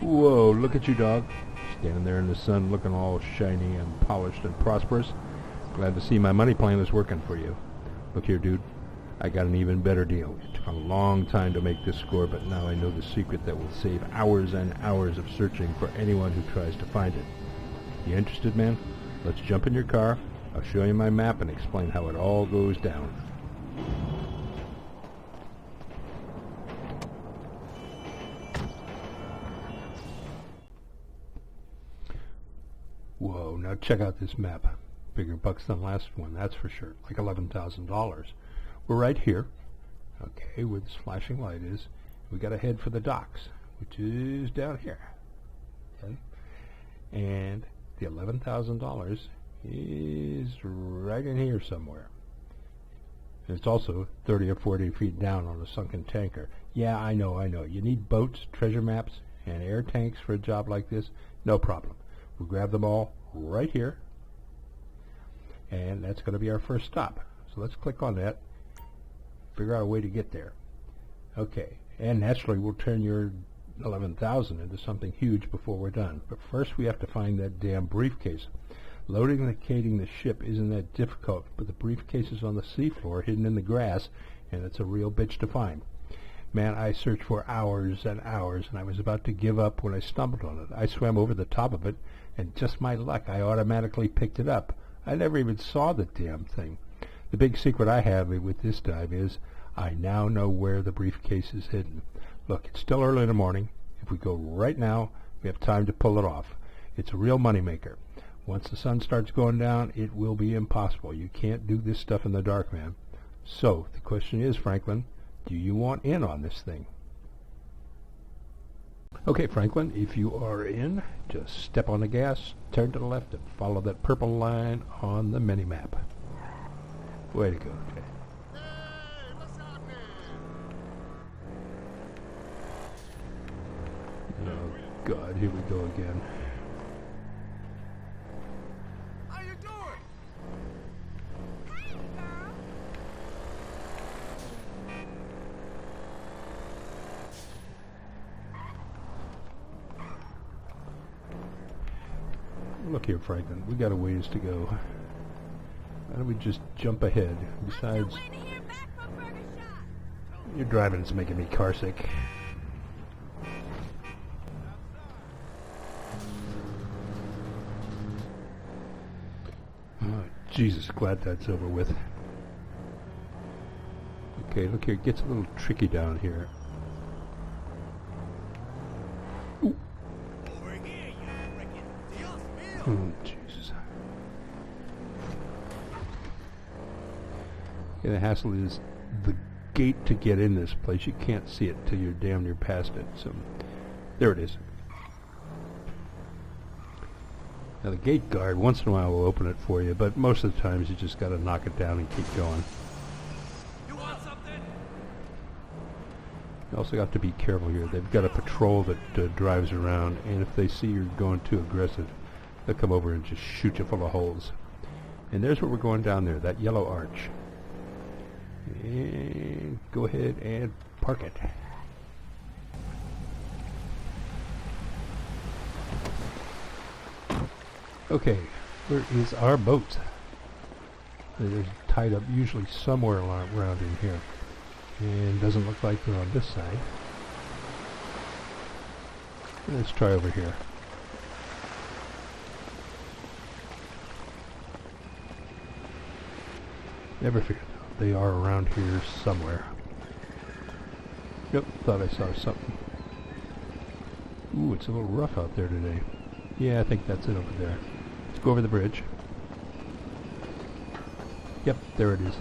Whoa, look at you, dog. Standing there in the sun looking all shiny and polished and prosperous. Glad to see my money plan is working for you. Look here, dude. I got an even better deal. It took a long time to make this score, but now I know the secret that will save hours and hours of searching for anyone who tries to find it. You interested, man? Let's jump in your car. I'll show you my map and explain how it all goes down. Whoa, now check out this map. Bigger bucks than last one, that's for sure. Like $11,000. We're right here, okay, where this flashing light is. We got to head for the docks, which is down here. Okay? And the $11,000 is right in here somewhere. And it's also 30 or 40 feet down on a sunken tanker. Yeah, I know. You need boats, treasure maps, and air tanks for a job like this? No problem. We'll grab them all right here. And that's going to be our first stop. So let's click on that. Figure out a way to get there. Okay, and naturally we'll turn your 11,000 into something huge before we're done. But first we have to find that damn briefcase. Loading and locating the ship isn't that difficult, but the briefcase is on the seafloor, hidden in the grass, and it's a real bitch to find. Man, I searched for hours and hours, and I was about to give up when I stumbled on it. I swam over the top of it, and just my luck, I automatically picked it up. I never even saw the damn thing. The big secret I have with this dive is I now know where the briefcase is hidden. Look, it's still early in the morning. If we go right now, we have time to pull it off. It's a real moneymaker. Once the sun starts going down, it will be impossible. You can't do this stuff in the dark, man. So, the question is, Franklin, do you want in on this thing? Okay, Franklin, if you are in, just step on the gas, turn to the left, and follow that purple line on the mini-map. Way to go, okay. Hey, what's happening? Oh, God, here we go again. How you doing? Look here, Franklin, we got a ways to go. Why don't we just jump ahead? Besides, your driving's making me carsick. Oh, Jesus, glad that's over with. Okay, look here, it gets a little tricky down here. Ooh. Over here, you frickin' Dios mío. Oh, Jesus. Yeah, the hassle is the gate to get in this place. You can't see it till you're damn near past it. So, there it is. Now, the gate guard, once in a while, will open it for you, but most of the times you just got to knock it down and keep going. You want something? You also got to be careful here. They've got a patrol that drives around, and if they see you're going too aggressive, they'll come over and just shoot you full of holes. And there's where we're going down there, that yellow arch. And go ahead and park it. Okay, where is our boat? They're tied up usually somewhere around in here. And doesn't look like they're on this side. Let's try over here. Never figured out. They are around here somewhere. Yep, thought I saw something. Ooh, it's a little rough out there today. Yeah, I think that's it over there. Let's go over the bridge. Yep, there it is.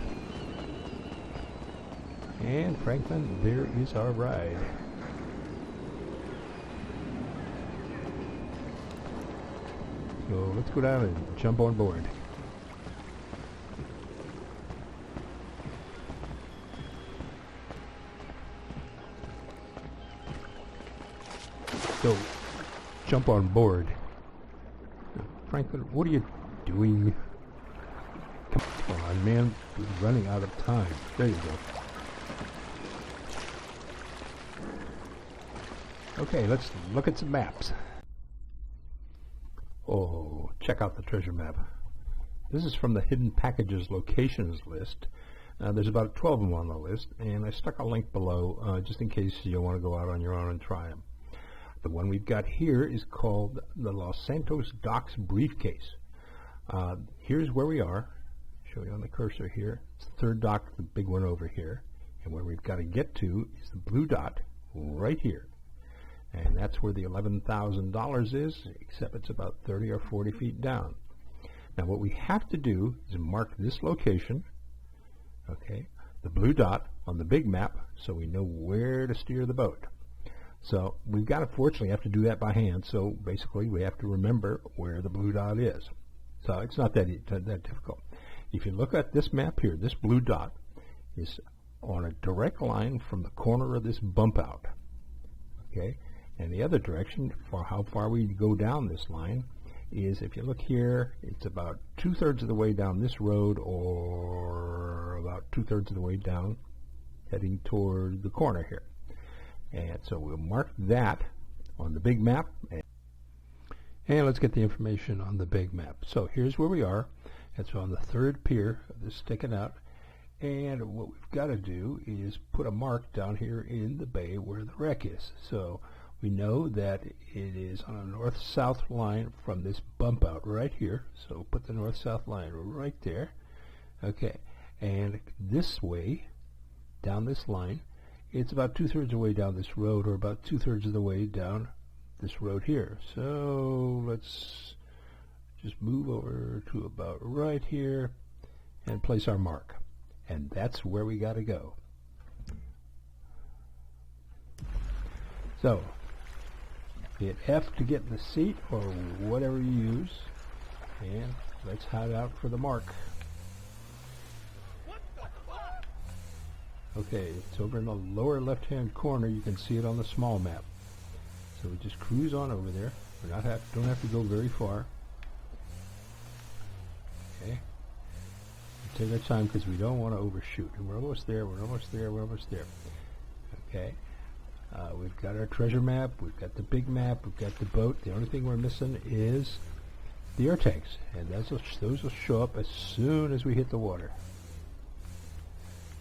And Franklin, there is our ride. So let's go down and jump on board. So, jump on board. Franklin, what are you doing? Come on, man. We're running out of time. There you go. Okay, let's look at some maps. Oh, check out the treasure map. This is from the Hidden Packages Locations list. There's about 12 of them on the list, and I stuck a link below just in case you want to go out on your own and try them. The one we've got here is called the Los Santos Docks Briefcase. Here's where we are. Show you on the cursor here. It's the third dock, the big one over here. And where we've got to get to is the blue dot right here. And that's where the $11,000 is, except it's about 30 or 40 feet down. Now what we have to do is mark this location, okay, the blue dot on the big map, so we know where to steer the boat. So we've got to fortunately have to do that by hand, so basically we have to remember where the blue dot is. So it's not that difficult. If you look at this map here, this blue dot is on a direct line from the corner of this bump out, okay? And the other direction, for how far we go down this line, is if you look here, it's about 2/3 of the way down this road, or about 2/3 of the way down, heading toward the corner here. And so we'll mark that on the big map. And let's get the information on the big map. So here's where we are. It's on the third pier, this sticking out. And what we've got to do is put a mark down here in the bay where the wreck is. So we know that it is on a north-south line from this bump out right here. So put the north-south line right there. Okay, and this way, down this line, it's about 2/3 of the way down this road, or about 2/3 of the way down this road here. So let's just move over to about right here and place our mark. And that's where we got to go. So hit F to get in the seat or whatever you use, and let's head out for the mark. Okay, it's over in the lower left-hand corner. You can see it on the small map. So we just cruise on over there. We don't have to go very far. Okay. We take our time because we don't want to overshoot. And we're almost there. We're almost there. We're almost there. Okay. We've got our treasure map. We've got the big map. We've got the boat. The only thing we're missing is the air tanks, and those will show up as soon as we hit the water.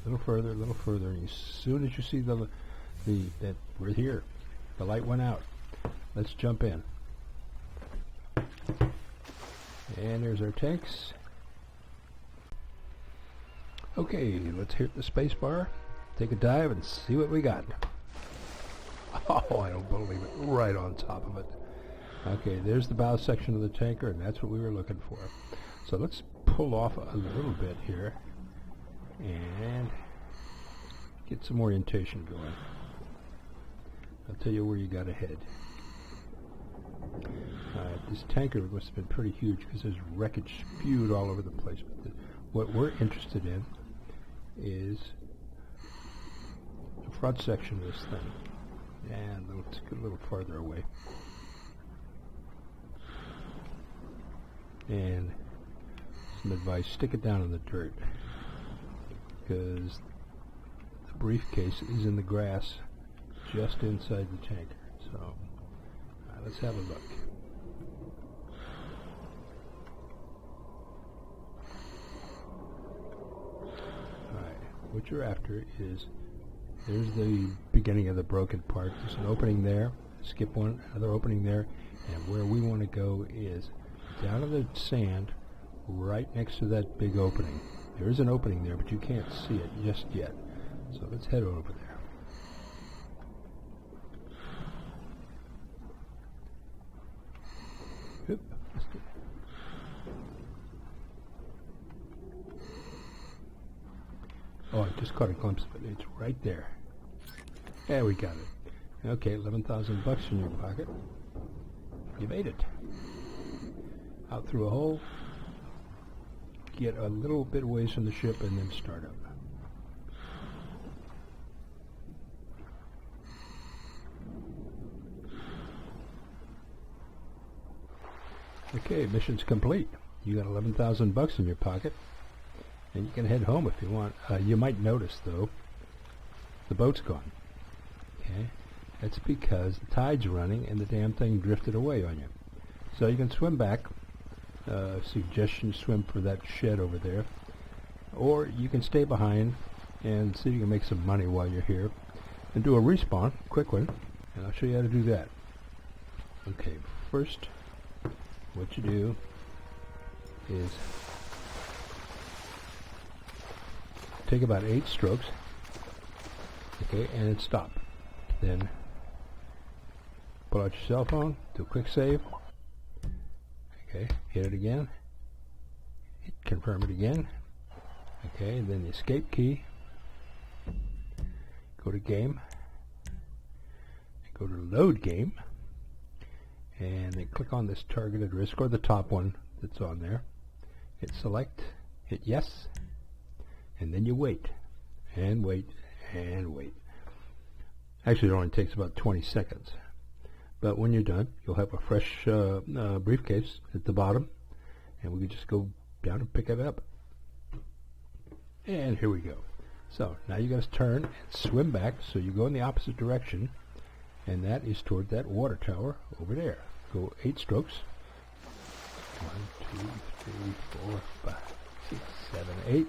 A little further, and as soon as you see that we're here, the light went out. Let's jump in. And there's our tanks. Okay, let's hit the space bar, take a dive, and see what we got. Oh, I don't believe it. Right on top of it. Okay, there's the bow section of the tanker, and that's what we were looking for. So let's pull off a little bit here and get some orientation going. I'll tell you where you got to head. This tanker must have been pretty huge because there's wreckage spewed all over the place. But what we're interested in is the front section of this thing. And let's get a little farther away. And some advice, stick it down in the dirt, because the briefcase is in the grass just inside the tanker. So let's have a look. Alright, what you're after is, there's the beginning of the broken part. There's an opening there. Skip one, another opening there. And where we want to go is down in the sand right next to that big opening. There is an opening there, but you can't see it just yet. So let's head over there. Oop, oh, I just caught a glimpse of it. It's right there. There, we got it. Okay, $11,000 in your pocket. You made it. Out through a hole. Get a little bit ways from the ship and then start up. Okay, mission's complete. You got $11,000 in your pocket, and you can head home if you want. You might notice, though, the boat's gone. Okay, That's because the tide's running and the damn thing drifted away on you. So you can swim back. Suggestion, swim for that shed over there. Or you can stay behind and see if you can make some money while you're here. And do a respawn, quick one, and I'll show you how to do that. Okay, first, what you do is take about 8 strokes, okay, and then stop. Then pull out your cell phone, do a quick save, okay, hit it again, confirm it again, okay, and then the escape key, go to game, go to load game, and then click on this targeted risk, or the top one that's on there, hit select, hit yes, and then you wait, and wait, and wait. Actually, it only takes about 20 seconds. But when you're done, you'll have a fresh briefcase at the bottom, and we can just go down and pick it up. And here we go. So now you got to turn and swim back, so you go in the opposite direction, and that is toward that water tower over there. Go 8 strokes. 1, 2, 3, 4, 5, 6, 7, 8.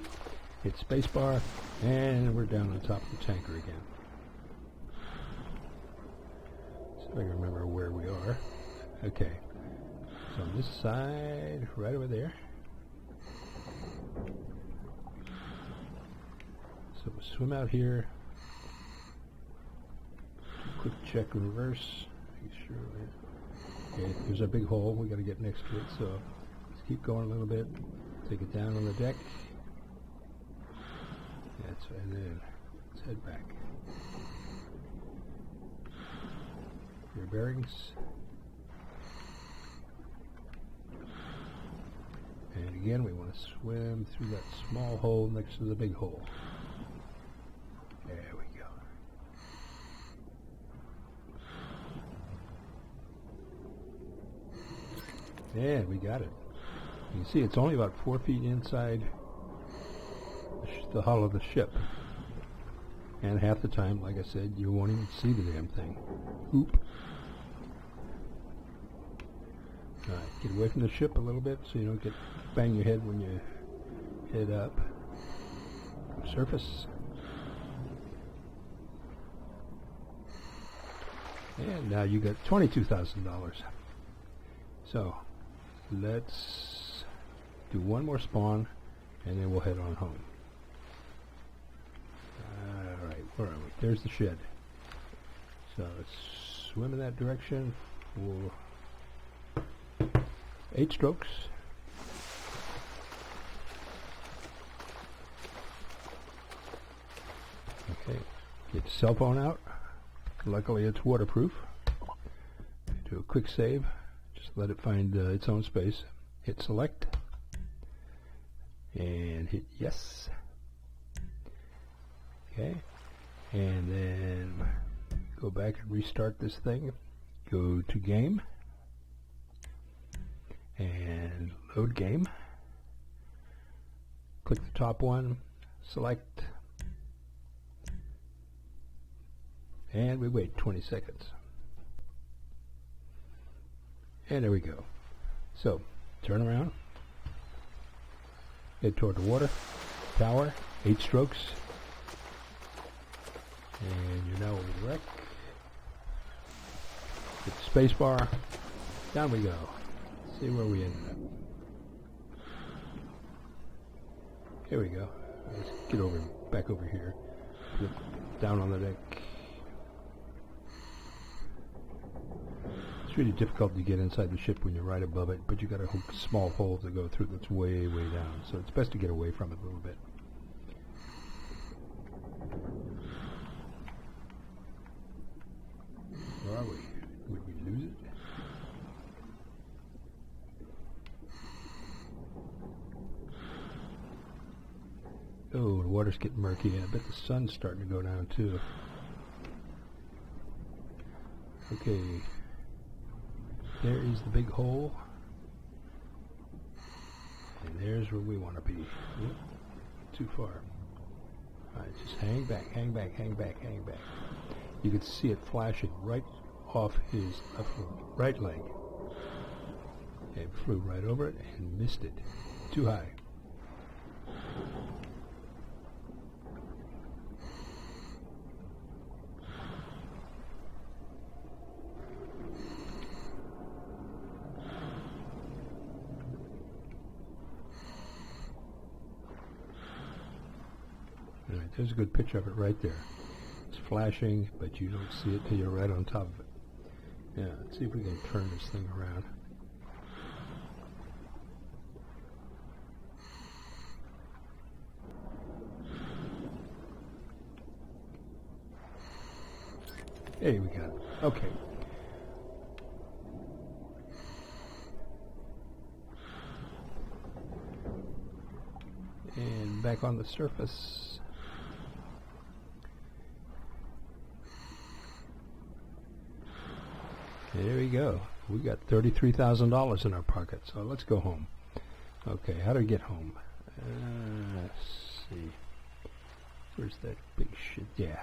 Hit spacebar, and we're down on top of the tanker again. So I can remember where we are. Okay. So on this side, right over there. So we'll swim out here. Quick check in reverse. Make sure. Okay, there's a big hole. We got to get next to it. So let's keep going a little bit. Take it down on the deck. That's right. And then let's head back. Your bearings. And again, we want to swim through that small hole next to the big hole. There we go. And we got it. You can see it's only about 4 feet inside the hull of the ship. And half the time, like I said, you won't even see the damn thing. Oop. Alright, get away from the ship a little bit so you don't bang your head when you head up. Surface. And now you got $22,000. So, let's do one more spawn, and then we'll head on home. Alright, where are we? There's the shed. So, let's swim in that direction for 8 strokes. Okay, get the cell phone out. Luckily it's waterproof. Do a quick save. Just let it find its own space. Hit select. And hit yes. Okay. And then go back and restart this thing. Go to game. And load game. Click the top one. Select. And we wait 20 seconds. And there we go. So, turn around. Head toward the water. Tower. 8 strokes. And you're now over the wreck. Hit the space bar. Down we go. See where we ended up. Here we go. Let's get back over here. Look down on the deck. It's really difficult to get inside the ship when you're right above it, but you got a small hole to go through that's way, way down. So it's best to get away from it a little bit. Where are we? Would we lose it? Oh, the water's getting murky. I bet the sun's starting to go down too. Okay. There is the big hole. And there's where we want to be. Oop, too far. Alright, just hang back, hang back, hang back, hang back. You could see it flashing right off his right leg. It flew right over it and missed it. Too high. All right, there's a good picture of it right there. It's flashing, but you don't see it till you're right on top of it. Yeah, let's see if we can turn this thing around. Hey, we got it. Okay. And back on the surface. There we go. We got $33,000 in our pocket, so let's go home. Okay, how do we get home? Let's see. Where's that big shit? Yeah.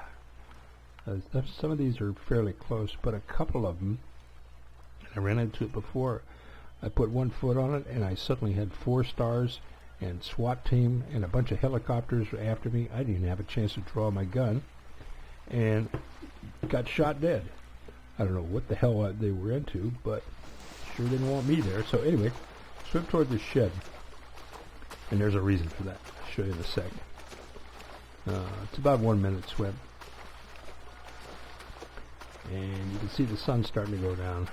Some of these are fairly close, but a couple of them, I ran into it before. I put one foot on it, and I suddenly had 4 stars and SWAT team and a bunch of helicopters after me. I didn't have a chance to draw my gun, and got shot dead. I don't know what the hell they were into, but sure didn't want me there. So anyway, swim toward the shed, and there's a reason for that. I'll show you in a sec. It's about 1 minute swim. And you can see the sun starting to go down.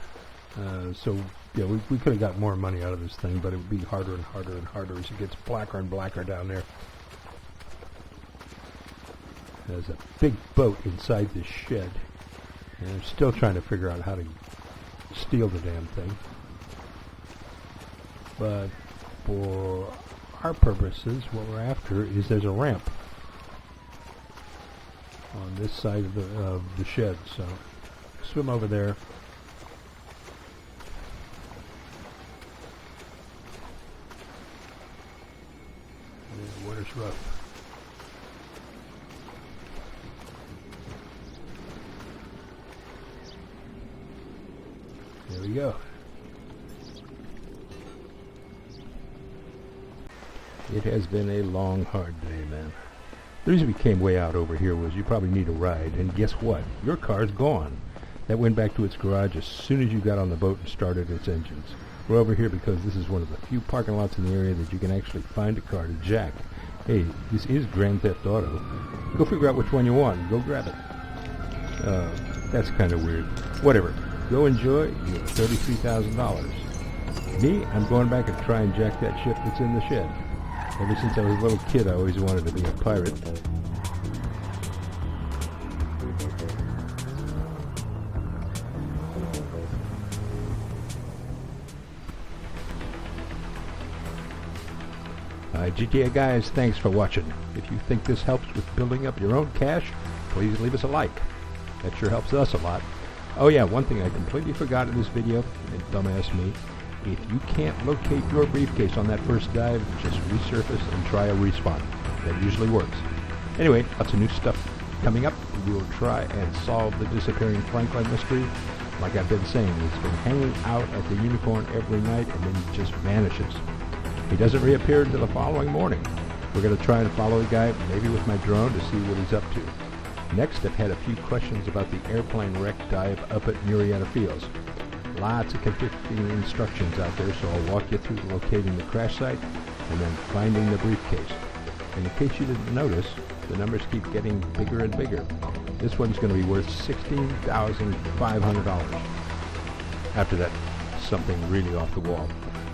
So yeah, we could have got more money out of this thing, but it would be harder and harder and harder as it gets blacker and blacker down there. There's a big boat inside this shed, and I'm still trying to figure out how to steal the damn thing. But for our purposes, what we're after is there's a ramp on this side of the shed, so swim over there. The water's rough. There we go. It has been a long, hard day, man. The reason we came way out over here was you probably need a ride, and guess what? Your car's gone. That went back to its garage as soon as you got on the boat and started its engines. We're over here because this is one of the few parking lots in the area that you can actually find a car to jack. Hey, this is Grand Theft Auto. Go figure out which one you want and go grab it. That's kind of weird. Whatever. Go enjoy your $33,000. Me, I'm going back and try and jack that ship that's in the shed. Ever since I was a little kid, I always wanted to be a pirate. GTA guys, thanks for watching. If you think this helps with building up your own cash, please leave us a like. That sure helps us a lot. Oh yeah, one thing I completely forgot in this video, and dumbass me, if you can't locate your briefcase on that first dive, just resurface and try a respawn. That usually works. Anyway, lots of new stuff coming up. We will try and solve the disappearing Franklin mystery. Like I've been saying, he's been hanging out at the Unicorn every night and then he just vanishes. He doesn't reappear until the following morning. We're going to try and follow the guy, maybe with my drone, to see what he's up to. Next, I've had a few questions about the airplane wreck dive up at Murrieta Fields. Lots of conflicting instructions out there, so I'll walk you through locating the crash site and then finding the briefcase. And in case you didn't notice, the numbers keep getting bigger and bigger. This one's going to be worth $16,500. After that, something really off the wall.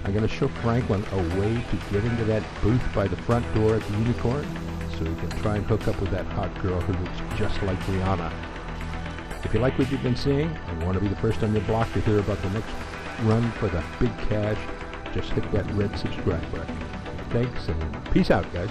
I'm going to show Franklin a way to get into that booth by the front door at the Unicorn, so he can try and hook up with that hot girl who looks just like Rihanna. If you like what you've been seeing and want to be the first on your block to hear about the next run for the big cash, just hit that red subscribe button. Thanks and peace out, guys.